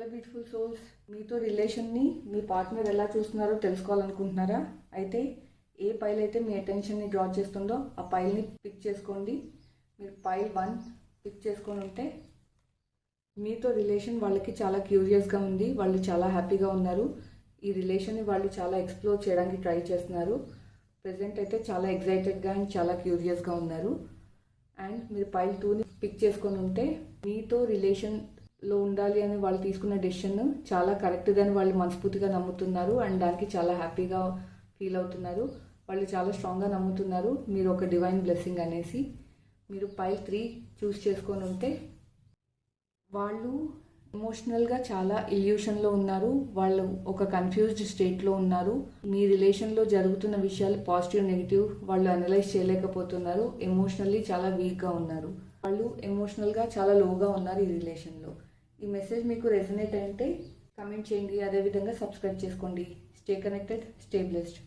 Hello beautiful souls, మీతో రిలేషన్ని మీ partner ఎలా చూస్తున్నారో తెలుసుకోవాలనుకుంటున్నారా? అయితే ఏ పైల్ అయితే మీ అటెన్షన్ని డ్రా చేస్తుందో ఆ పైల్ని పిక్ చేసుకోండి. మీరు పైల్ 1 పిక్ చేసుకొని ఉంటే మీతో రిలేషన్ వాళ్ళకి చాలా క్యూరియస్గా ఉంది, వాళ్ళు చాలా హ్యాపీగా ఉన్నారు. ఈ రిలేషన్ని వాళ్ళు చాలా ఎక్స్ప్లోర్ చేయడానికి ట్రై చేస్తున్నారు. ప్రెజెంట్ అయితే చాలా ఎగ్జైటెడ్గా అండ్ చాలా క్యూరియస్గా ఉన్నారు. అండ్ మీరు పైల్ 2ని పిక్ చేసుకొని ఉంటే మీతో రిలేషన్లో ఉండాలి అని వాళ్ళు తీసుకున్న డెసిషన్ చాలా కరెక్ట్గా అని వాళ్ళు మనస్ఫూర్తిగా నమ్ముతున్నారు అండ్ దానికి చాలా హ్యాపీగా ఫీల్ అవుతున్నారు. వాళ్ళు చాలా స్ట్రాంగ్గా నమ్ముతున్నారు మీరు ఒక డివైన్ బ్లెస్సింగ్ అనేసి. మీరు పైల్ 3 చూస్ చేసుకొని ఉంటే వాళ్ళు ఎమోషనల్గా చాలా ఇల్యూషన్లో ఉన్నారు, వాళ్ళు ఒక కన్ఫ్యూజ్డ్ స్టేట్లో ఉన్నారు. మీ రిలేషన్లో జరుగుతున్న విషయాలు పాజిటివ్ నెగిటివ్ వాళ్ళు అనలైజ్ చేయలేకపోతున్నారు. ఎమోషనల్లీ చాలా వీక్గా ఉన్నారు, వాళ్ళు ఎమోషనల్గా చాలా లోగా ఉన్నారు ఈ రిలేషన్లో. ఈ మెసేజ్ మీకు రెజనేట్ అంటే కమెంట్ చేయండి, అదేవిధంగా సబ్స్క్రైబ్ చేసుకోండి. Stay connected, stay blessed.